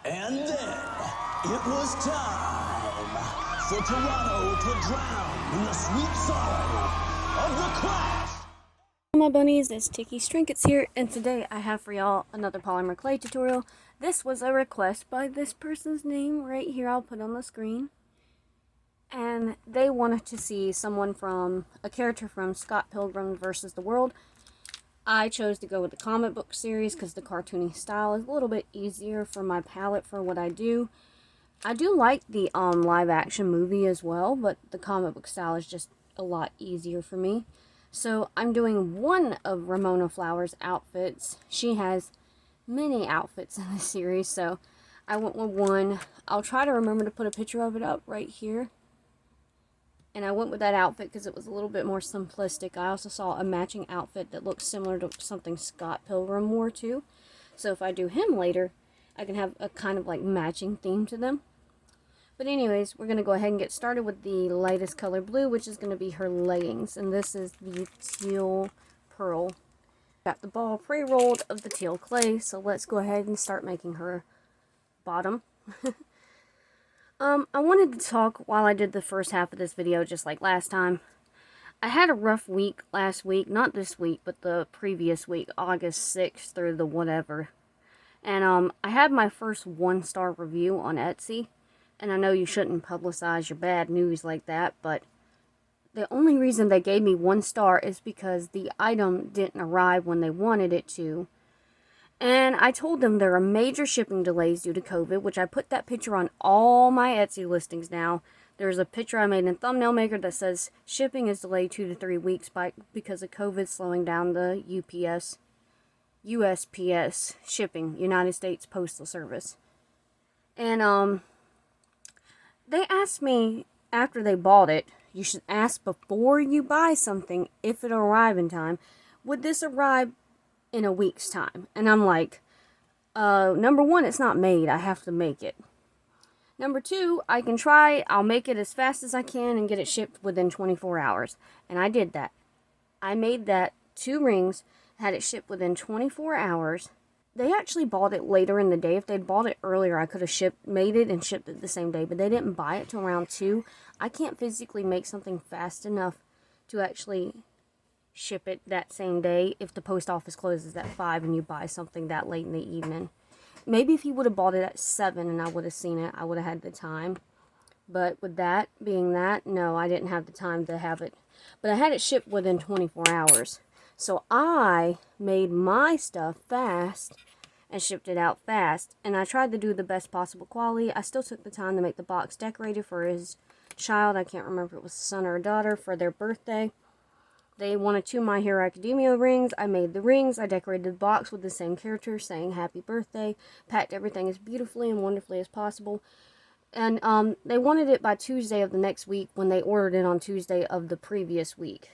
And then it was time for Toronto to drown in the sweet sorrow of the crash. My bunnies, it's Tiki's Trinkets here, and today I have for y'all another polymer clay tutorial. This was a request by this person's name right here, I'll put on the screen. And they wanted to see a character from Scott Pilgrim vs. the World. I chose to go with the comic book series because the cartoony style is a little bit easier for my palette for what I do. I do like the live action movie as well, but the comic book style is just a lot easier for me. So I'm doing one of Ramona Flowers' outfits. She has many outfits in this series, so I went with one. I'll try to remember to put a picture of it up right here. And I went with that outfit because it was a little bit more simplistic. I also saw a matching outfit that looks similar to something Scott Pilgrim wore too. So if I do him later, I can have a kind of like matching theme to them. But anyways, we're going to go ahead and get started with the lightest color blue, which is going to be her leggings. And this is the teal pearl. Got the ball pre-rolled of the teal clay, so let's go ahead and start making her bottom. I wanted to talk while I did the first half of this video, just like last time. I had a rough week last week, not this week, but the previous week, August 6th through the whatever. And I had my first 1-star review on Etsy. And I know you shouldn't publicize your bad news like that, but the only reason they gave me 1 star is because the item didn't arrive when they wanted it to. And I told them there are major shipping delays due to COVID, which I put that picture on all my Etsy listings now. There's a picture I made in Thumbnail Maker that says shipping is delayed 2 to 3 weeks because of COVID slowing down the USPS shipping, United States Postal Service. And they asked me after they bought it, you should ask before you buy something if it'll arrive in time. Would this arrive in a week's time? And I'm like, number one, it's not made. I have to make it. Number two, I can try. I'll make it as fast as I can and get it shipped within 24 hours. And I did that. I made that 2 rings, had it shipped within 24 hours. They actually bought it later in the day. If they'd bought it earlier, I could have made it and shipped it the same day. But they didn't buy it till around 2. I can't physically make something fast enough to actually ship it that same day if the post office closes at 5 and you buy something that late in the evening. Maybe if he would have bought it at 7 and I would have seen it, I would have had the time. But with that being that, no, I didn't have the time to have it. But I had it shipped within 24 hours. So I made my stuff fast and shipped it out fast. And I tried to do the best possible quality. I still took the time to make the box decorated for his child. I can't remember if it was a son or a daughter for their birthday. They wanted 2 My Hero Academia rings. I made the rings. I decorated the box with the same character saying happy birthday. Packed everything as beautifully and wonderfully as possible. And they wanted it by Tuesday of the next week when they ordered it on Tuesday of the previous week.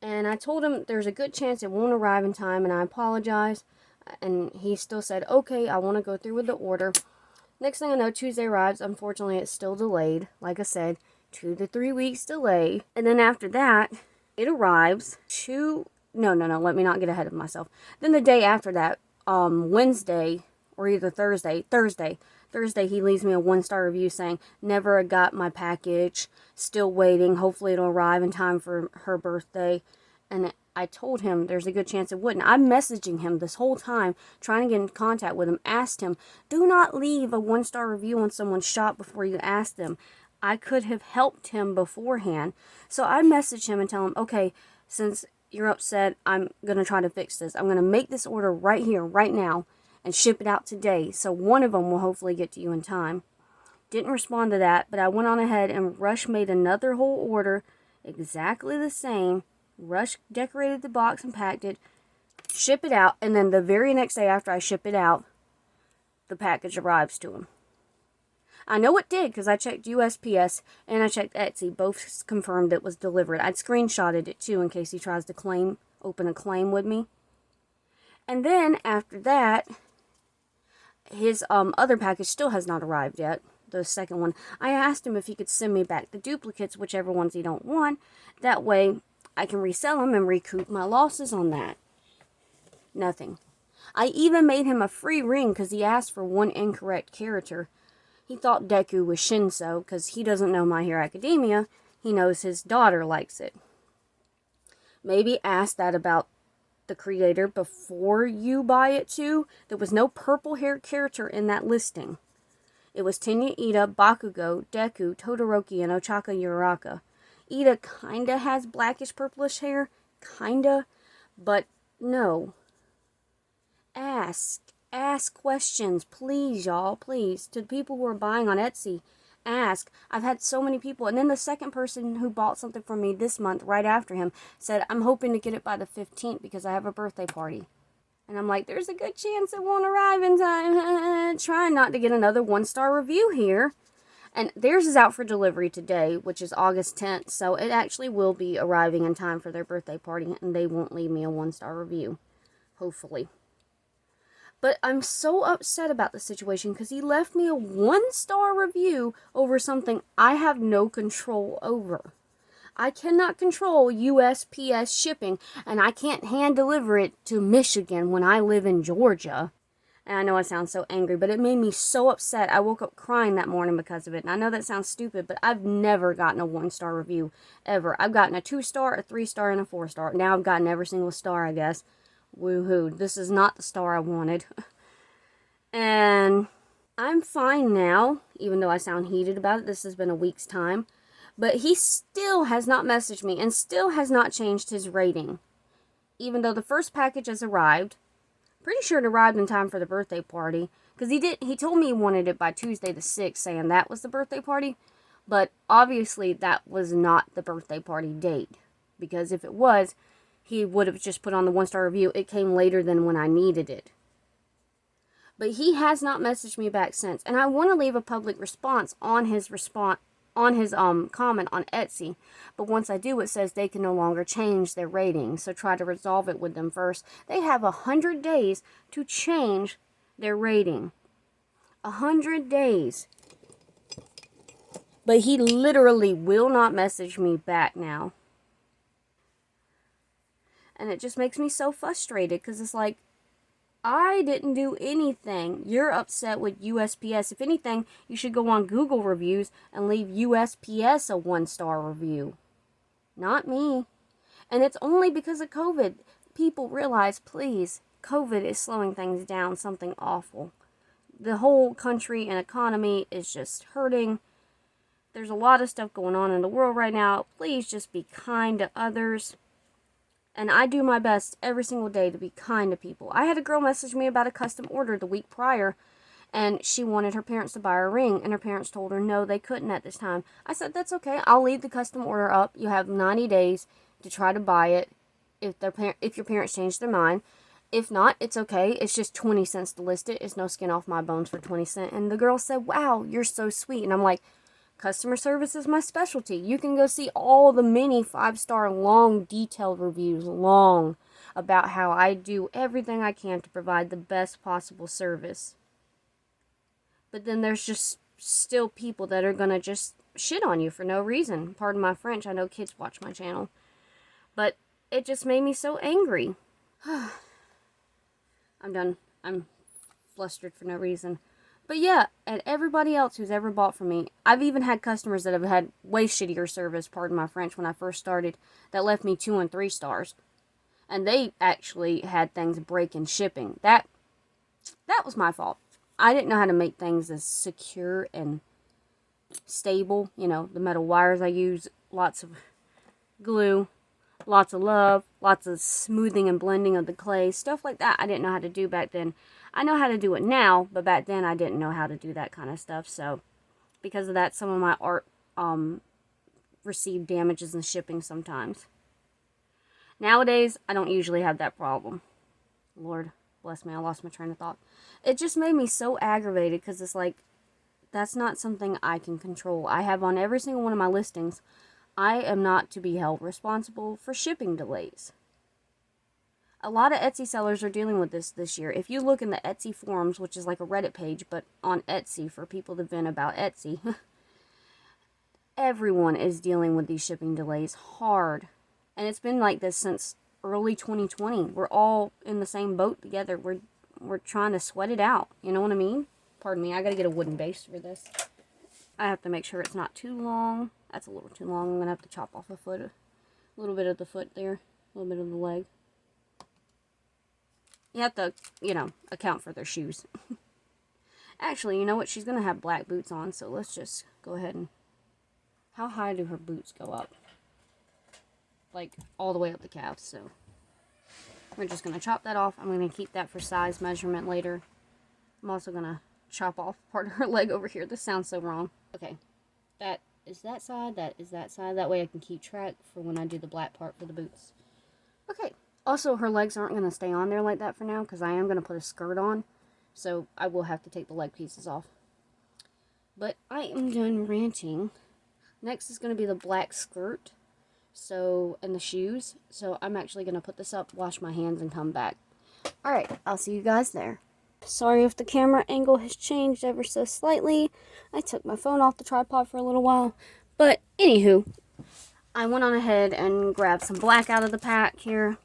And I told him there's a good chance it won't arrive in time, and I apologize. And he still said, okay, I want to go through with the order. Next thing I know, Tuesday arrives. Unfortunately, it's still delayed. Like I said, 2 to 3 weeks delay. And then after that, it arrives No, let me not get ahead of myself. Then the day after that, Wednesday, or either Thursday, he leaves me a 1-star review saying, never got my package, still waiting, hopefully it'll arrive in time for her birthday. And I told him there's a good chance it wouldn't. I'm messaging him this whole time, trying to get in contact with him, asked him, do not leave a 1-star review on someone's shop before you ask them. I could have helped him beforehand. So I messaged him and tell him, okay, since you're upset, I'm going to try to fix this. I'm going to make this order right here, right now, and ship it out today, so one of them will hopefully get to you in time. Didn't respond to that, but I went on ahead and made another whole order, exactly the same, decorated the box and packed it, ship it out, and then the very next day after I ship it out, the package arrives to him. I know it did because I checked USPS and I checked Etsy. Both confirmed it was delivered. I'd screenshotted it too in case he tries to open a claim with me. And then after that, his other package still has not arrived yet. The second one. I asked him if he could send me back the duplicates, whichever ones he don't want. That way I can resell them and recoup my losses on that. Nothing. I even made him a free ring because he asked for one incorrect character. He thought Deku was Shinso because he doesn't know My Hero Academia. He knows his daughter likes it. Maybe ask that about the creator before you buy it too. There was no purple haired character in that listing. It was Tenya Ida, Bakugo, Deku, Todoroki, and Ochaka Uraraka. Ida kinda has blackish purplish hair. Kinda. But no. Ask questions, please, y'all, please. To the people who are buying on Etsy, ask. I've had so many people, and then the second person who bought something from me this month, right after him, said, I'm hoping to get it by the 15th because I have a birthday party. And I'm like, there's a good chance it won't arrive in time. Trying not to get another 1-star review here. And theirs is out for delivery today, which is August 10th, so it actually will be arriving in time for their birthday party, and they won't leave me a 1-star review. Hopefully. But I'm so upset about the situation because he left me a 1-star review over something I have no control over. I cannot control USPS shipping, and I can't hand deliver it to Michigan when I live in Georgia. And I know I sound so angry, but it made me so upset. I woke up crying that morning because of it. And I know that sounds stupid, but I've never gotten a 1-star review, ever. I've gotten a 2-star, a 3-star, and a 4-star. Now I've gotten every single star, I guess. Woohoo. This is not the star I wanted. And I'm fine now, even though I sound heated about it. This has been a week's time. But he still has not messaged me and still has not changed his rating. Even though the first package has arrived. Pretty sure it arrived in time for the birthday party. Because he told me he wanted it by Tuesday the 6th, saying that was the birthday party. But obviously that was not the birthday party date. Because if it was, he would have just put on the 1-star review. It came later than when I needed it. But he has not messaged me back since. And I want to leave a public response on his comment on Etsy. But once I do, it says they can no longer change their rating. So try to resolve it with them first. They have 100 days to change their rating. 100 days. But he literally will not message me back now. And it just makes me so frustrated because it's like, I didn't do anything. You're upset with USPS. If anything, you should go on Google reviews and leave USPS a 1-star review. Not me. And it's only because of COVID. People realize, please, COVID is slowing things down, something awful. The whole country and economy is just hurting. There's a lot of stuff going on in the world right now. Please just be kind to others. And I do my best every single day to be kind to people. I had a girl message me about a custom order the week prior, and she wanted her parents to buy her a ring, and her parents told her no, they couldn't at this time. I said, that's okay. I'll leave the custom order up. You have 90 days to try to buy it if your parents change their mind. If not, it's okay. It's just 20 cents to list it. It's no skin off my bones for 20 cents. And the girl said, wow, you're so sweet. And I'm like, customer service is my specialty. You can go see all the many 5-star long detailed reviews about how I do everything I can to provide the best possible service. But then there's just still people that are gonna just shit on you for no reason. Pardon my French, I know kids watch my channel. But it just made me so angry. I'm done. I'm flustered for no reason. But yeah, and everybody else who's ever bought from me, I've even had customers that have had way shittier service, pardon my French, when I first started, that left me 2 and 3 stars. And they actually had things break in shipping. That was my fault. I didn't know how to make things as secure and stable. You know, the metal wires I use, lots of glue, lots of love, lots of smoothing and blending of the clay, stuff like that I didn't know how to do back then. I know how to do it now, but back then I didn't know how to do that kind of stuff. So, because of that, some of my art received damages in shipping sometimes. Nowadays, I don't usually have that problem. Lord bless me, I lost my train of thought. It just made me so aggravated because it's like, that's not something I can control. I have on every single one of my listings, I am not to be held responsible for shipping delays. A lot of Etsy sellers are dealing with this year. If you look in the Etsy forums, which is like a Reddit page, but on Etsy for people to vent about Etsy, everyone is dealing with these shipping delays hard. And it's been like this since early 2020. We're all in the same boat together. We're we're trying to sweat it out. You know what I mean? Pardon me, I gotta get a wooden base for this. I have to make sure it's not too long. That's a little too long. I'm gonna have to chop off a foot, a little bit of the foot there, a little bit of the leg. You have to, you know, account for their shoes. Actually, you know what? She's gonna have black boots on, so let's just go ahead and... How high do her boots go up? Like, all the way up the calves, so... We're just gonna chop that off. I'm gonna keep that for size measurement later. I'm also gonna chop off part of her leg over here. This sounds so wrong. Okay, that is that side, that is that side. That way I can keep track for when I do the black part for the boots. Okay, also her legs aren't going to stay on there like that for now because I am going to put a skirt on. So I will have to take the leg pieces off. But I am done ranting. Next is going to be the black skirt. So, and the shoes. So I'm actually going to put this up, wash my hands, and come back. Alright, I'll see you guys there. Sorry if the camera angle has changed ever so slightly. I took my phone off the tripod for a little while. But, anywho, I went on ahead and grabbed some black out of the pack here.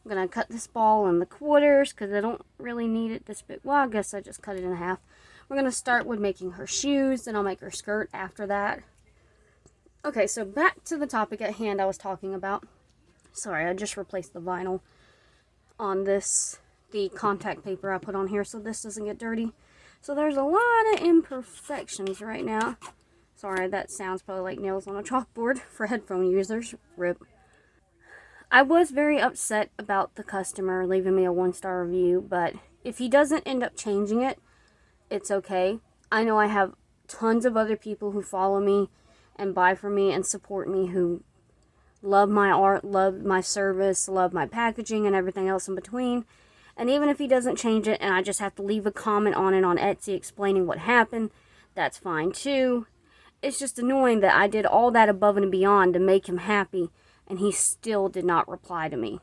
I'm going to cut this ball in the quarters because I don't really need it this big. Well, I guess I just cut it in half. We're going to start with making her shoes, then I'll make her skirt after that. Okay, so back to the topic at hand I was talking about. Sorry, I just replaced the vinyl on this, the contact paper I put on here so this doesn't get dirty. So there's a lot of imperfections right now. Sorry, that sounds probably like nails on a chalkboard for headphone users. RIP. I was very upset about the customer leaving me a 1-star review, but if he doesn't end up changing it, it's okay. I know I have tons of other people who follow me and buy from me and support me who love my art, love my service, love my packaging and everything else in between. And even if he doesn't change it and I just have to leave a comment on it on Etsy explaining what happened, that's fine too. It's just annoying that I did all that above and beyond to make him happy and he still did not reply to me.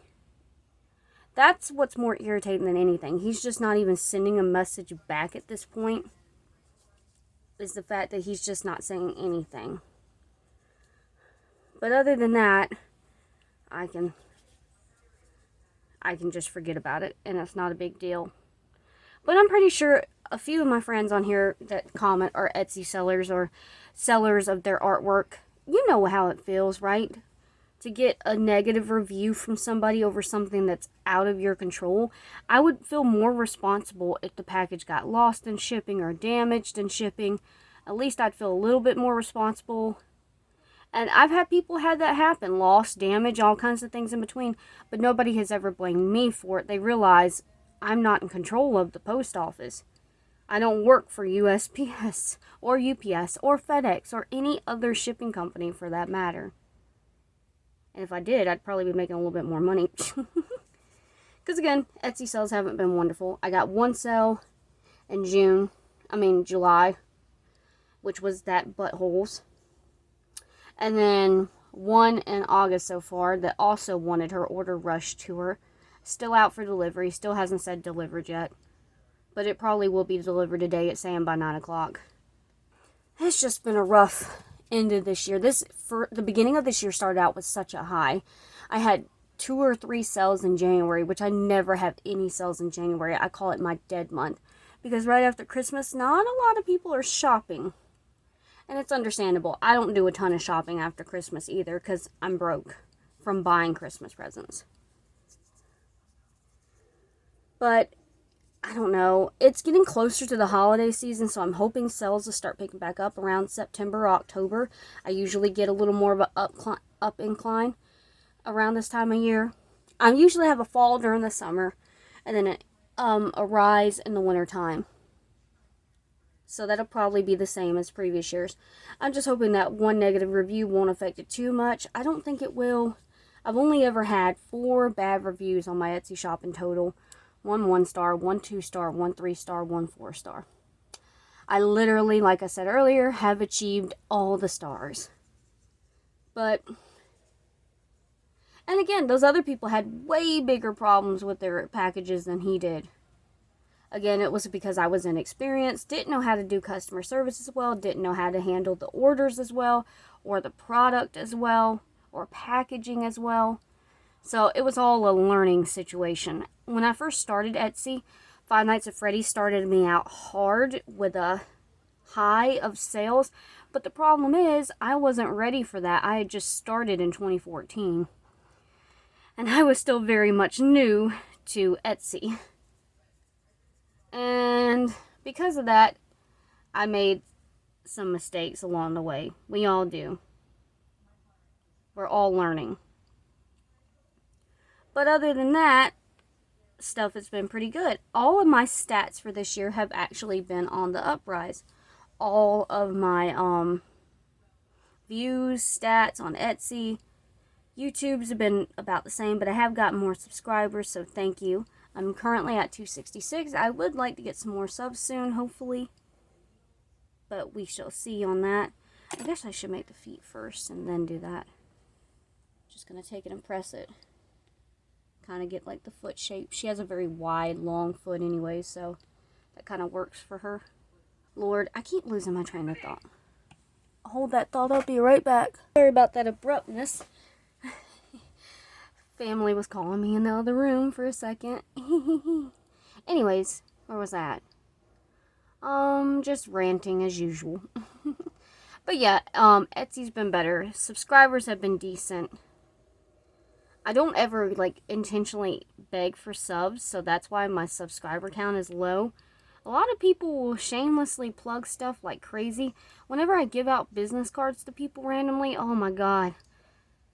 That's what's more irritating than anything. He's just not even sending a message back at this point. Is the fact that he's just not saying anything. But other than that, I can just forget about it, and it's not a big deal. But I'm pretty sure a few of my friends on here that comment are Etsy sellers or sellers of their artwork. You know how it feels, right? To get a negative review from somebody over something that's out of your control. I would feel more responsible if the package got lost in shipping or damaged in shipping. At least I'd feel a little bit more responsible. And I've had people had that happen. Loss, damage, all kinds of things in between. But nobody has ever blamed me for it. They realize I'm not in control of the post office. I don't work for USPS or UPS or FedEx or any other shipping company for that matter. And if I did, I'd probably be making a little bit more money. Because again, Etsy sales haven't been wonderful. I got one sale in July, which was that buttholes. And then one in August so far that also wanted her order rushed to her. Still out for delivery. Still hasn't said delivered yet. But it probably will be delivered today at saying by 9 o'clock. It's just been a rough end of this year. For the beginning of this year started out with such a high. I had 2 or 3 sales in January, which I never have any sales in January. I call it my dead month. Because right after Christmas, not a lot of people are shopping. And it's understandable. I don't do a ton of shopping after Christmas either because I'm broke from buying Christmas presents. But I don't know. It's getting closer to the holiday season, so I'm hoping sales will start picking back up around September or October. I usually get a little more of an up incline around this time of year. I usually have a fall during the summer and then a rise in the winter time. So that'll probably be the same as previous years. I'm just hoping that one negative review won't affect it too much. I don't think it will. I've only ever had 4 bad reviews on my Etsy shop in total. 1 1-star, 1 2-star, 1 3-star, 1 4-star. I literally, like I said earlier, have achieved all the stars. But, and again, those other people had way bigger problems with their packages than he did. Again, it was because I was inexperienced, didn't know how to do customer service as well, didn't know how to handle the orders as well, or the product as well, or packaging as well. So it was all a learning situation. When I first started Etsy, Five Nights at Freddy's started me out hard with a high of sales, but the problem is I wasn't ready for that. I had just started in 2014, and I was still very much new to Etsy. And because of that, I made some mistakes along the way. We all do. We're all learning. But other than that, stuff has been pretty good. All of my stats for this year have actually been on the uprise. All of my views, stats on Etsy, YouTube's have been about the same, but I have gotten more subscribers, so thank you. I'm currently at 266. I would like to get some more subs soon, hopefully. But we shall see on that. I guess I should make the feet first and then do that. Just going to take it and press it. Kind of get like the foot shape. She has a very wide, long foot anyway, so that kind of works for her. Lord, I keep losing my train of thought. Hold that thought, I'll be right back. Sorry about that abruptness. Family was calling me in the other room for a second. Anyways, where was that? Just ranting as usual. But yeah, Etsy's been better. Subscribers have been decent. I don't ever, like, intentionally beg for subs, so that's why my subscriber count is low. A lot of people will shamelessly plug stuff like crazy. Whenever I give out business cards to people randomly, oh my god,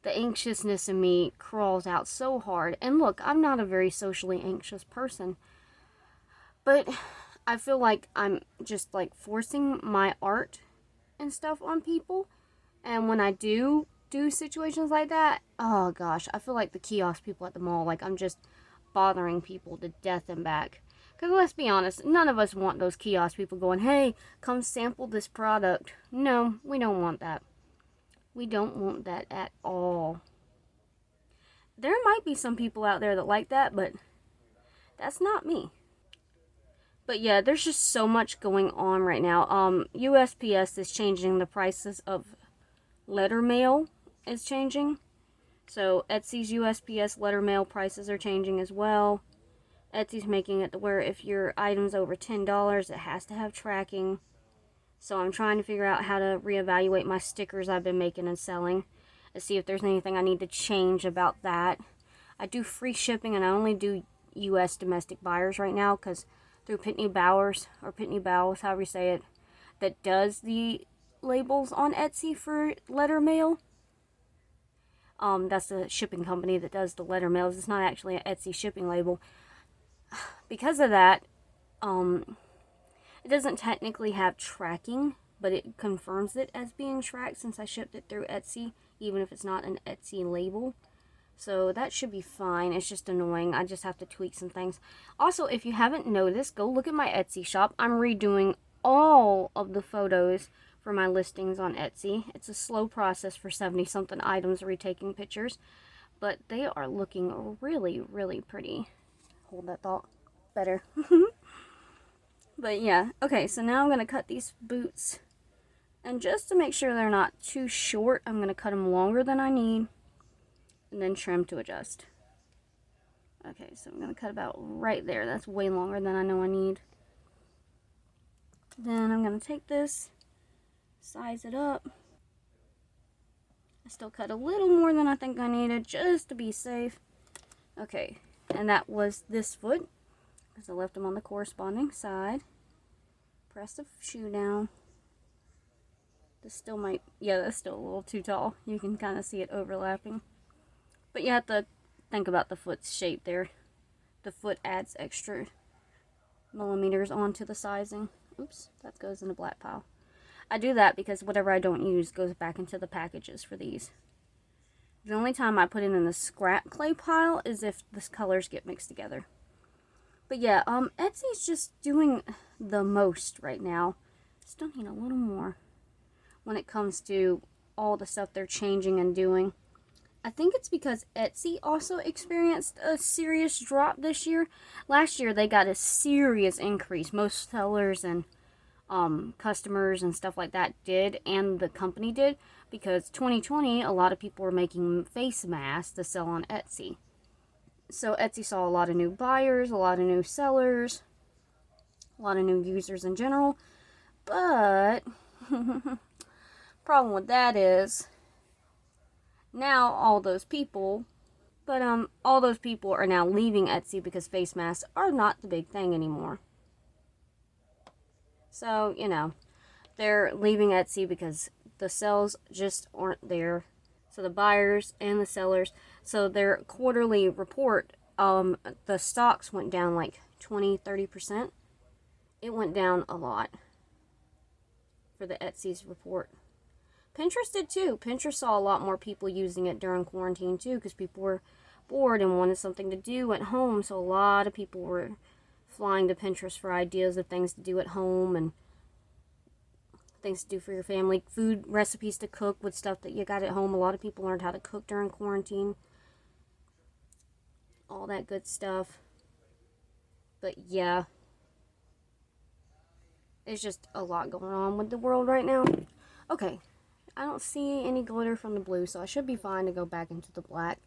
the anxiousness in me crawls out so hard. And look, I'm not a very socially anxious person, but I feel like I'm just, like, forcing my art and stuff on people. And when I do situations like that, oh gosh, I feel like the kiosk people at the mall, like I'm just bothering people to death and back. Because let's be honest, none of us want those kiosk people going, hey, come sample this product. No, we don't want that. We don't want that at all. There might be some people out there that like that, but that's not me. But yeah, there's just so much going on right now. USPS is changing the prices of letter mail is changing. So Etsy's USPS letter mail prices are changing as well. Etsy's making it to where if your item's over $10, it has to have tracking. So I'm trying to figure out how to reevaluate my stickers I've been making and selling and see if there's anything I need to change about that. I do free shipping, and I only do US domestic buyers right now because through Pitney Bowers, or Pitney Bowes, however you say it, that does the labels on Etsy for letter mail. That's the shipping company that does the letter mails. It's not actually an Etsy shipping label. Because of that, it doesn't technically have tracking, but it confirms it as being tracked since I shipped it through Etsy, even if it's not an Etsy label. So that should be fine. It's just annoying. I just have to tweak some things. Also, if you haven't noticed, go look at my Etsy shop. I'm redoing all of the photos for my listings on Etsy. It's a slow process for 70-something items retaking pictures, but they are looking really, really pretty. Hold that thought. Better. But yeah, okay, so now I'm going to cut these boots. And just to make sure they're not too short, I'm going to cut them longer than I need. And then trim to adjust. Okay, so I'm going to cut about right there. That's way longer than I know I need. Then I'm going to take this, size it up. I still cut a little more than I think I needed, just to be safe. Okay, and that was this foot, because I left them on the corresponding side. Press the shoe down. This still might, yeah, that's still a little too tall. You can kind of see it overlapping. But you have to think about the foot's shape there. The foot adds extra millimeters onto the sizing. Oops, that goes in the black pile. I do that because whatever I don't use goes back into the packages for these. The only time I put it in the scrap clay pile is if the colors get mixed together. But yeah, Etsy's just doing the most right now. Still need a little more when it comes to all the stuff they're changing and doing. I think it's because Etsy also experienced a serious drop this year. Last year they got a serious increase. Most sellers and customers and stuff like that did, and the company did, because 2020 a lot of people were making face masks to sell on Etsy. So Etsy saw a lot of new buyers, a lot of new sellers, a lot of new users in general. But problem with that is now all those people are now leaving Etsy because face masks are not the big thing anymore. So, you know, they're leaving Etsy because the sales just aren't there. So the buyers and the sellers, so their quarterly report, the stocks went down like 20-30%. It went down a lot for the Etsy's report. Pinterest did too. Pinterest saw a lot more people using it during quarantine too, because people were bored and wanted something to do at home. So a lot of people were flying to Pinterest for ideas of things to do at home and things to do for your family, food recipes to cook with stuff that you got at home. A lot of people learned how to cook during quarantine. All that good stuff. But yeah, it's just a lot going on with the world right now. Okay, I don't see any glitter from the blue, so I should be fine to go back into the black.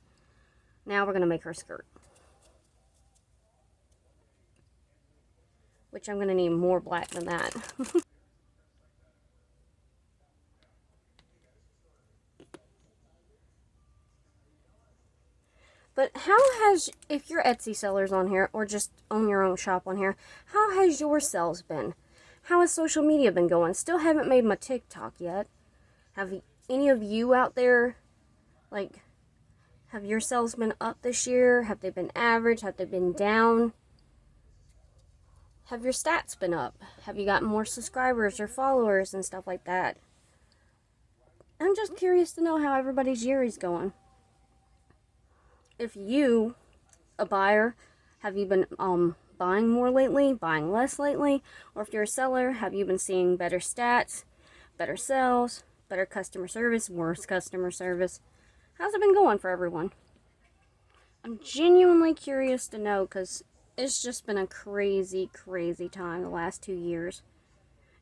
Now we're going to make her skirt, which I'm going to need more black than that. But how has, if you're Etsy sellers on here, or just own your own shop on here, how has your sales been? How has social media been going? Still haven't made my TikTok yet. Have any of you out there, like, have your sales been up this year? Have they been average? Have they been down? Have your stats been up? Have you gotten more subscribers or followers and stuff like that? I'm just curious to know how everybody's year is going. If you, a buyer, have you been buying more lately, buying less lately? Or if you're a seller, have you been seeing better stats, better sales, better customer service, worse customer service? How's it been going for everyone? I'm genuinely curious to know, because it's just been a crazy, crazy time the last 2 years.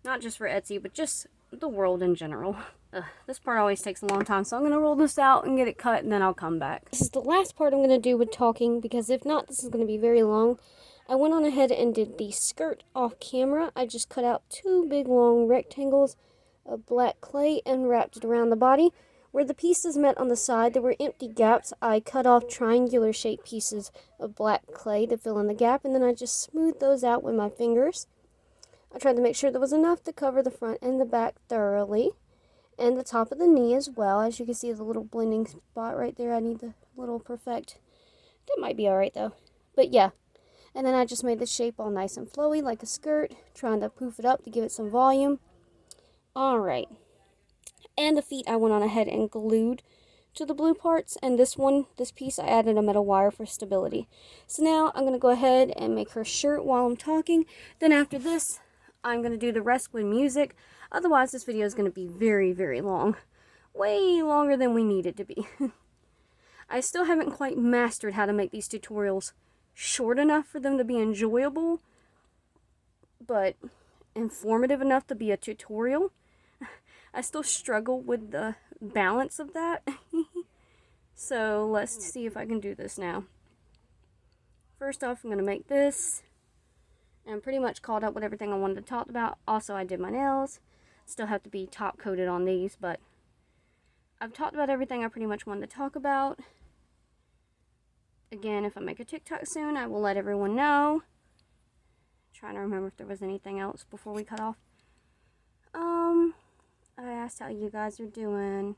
Not just for Etsy, but just the world in general. This part always takes a long time, so I'm going to roll this out and get it cut, and then I'll come back. This is the last part I'm going to do with talking, because if not, this is going to be very long. I went on ahead and did the skirt off camera. I just cut out 2 big long rectangles of black clay and wrapped it around the body. Where the pieces met on the side, there were empty gaps. I cut off triangular shaped pieces of black clay to fill in the gap, and then I just smoothed those out with my fingers. I tried to make sure there was enough to cover the front and the back thoroughly, and the top of the knee as well. As you can see, the little blending spot right there. I need the little perfect. That might be alright though. But yeah. And then I just made the shape all nice and flowy like a skirt, trying to poof it up to give it some volume. Alright. And the feet I went on ahead and glued to the blue parts, and this piece I added a metal wire for stability. So now I'm going to go ahead and make her shirt while I'm talking. Then after this, I'm going to do the rest with music. Otherwise, this video is going to be very, very long. Way longer than we need it to be. I still haven't quite mastered how to make these tutorials short enough for them to be enjoyable, but informative enough to be a tutorial. I still struggle with the balance of that. So let's see if I can do this now. First off, I'm going to make this. And pretty much caught up with everything I wanted to talk about. Also, I did my nails. Still have to be top coated on these, but I've talked about everything I pretty much wanted to talk about. Again, if I make a TikTok soon, I will let everyone know. Trying to remember if there was anything else before we cut off. I asked how you guys are doing.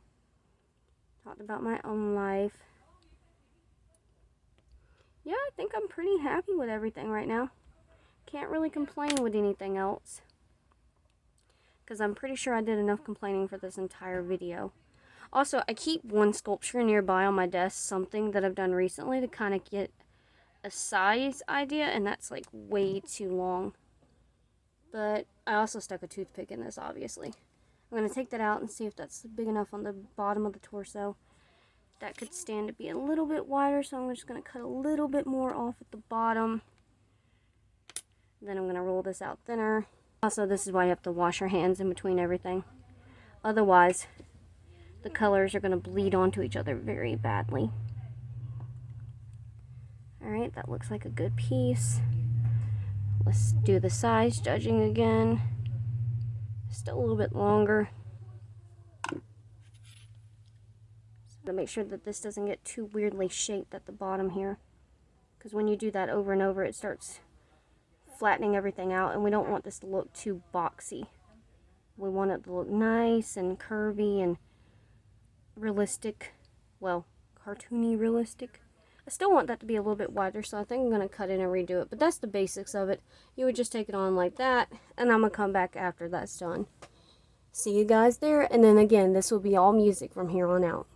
Talked about my own life. Yeah, I think I'm pretty happy with everything right now. Can't really complain with anything else, because I'm pretty sure I did enough complaining for this entire video. Also, I keep one sculpture nearby on my desk, something that I've done recently to kind of get a size idea, and that's like way too long. But I also stuck a toothpick in this, obviously. I'm going to take that out and see if that's big enough on the bottom of the torso. That could stand to be a little bit wider, so I'm just going to cut a little bit more off at the bottom. Then I'm going to roll this out thinner. Also, this is why you have to wash your hands in between everything. Otherwise, the colors are going to bleed onto each other very badly. Alright, that looks like a good piece. Let's do the size judging again. Still a little bit longer. To make sure that this doesn't get too weirdly shaped at the bottom here, because when you do that over and over it starts flattening everything out, and we don't want this to look too boxy. We want it to look nice and curvy and realistic, well, cartoony realistic. I still want that to be a little bit wider, so I think I'm going to cut it and redo it, but that's the basics of it. You would just take it on like that, and I'm going to come back after that's done. See you guys there, and then again, this will be all music from here on out.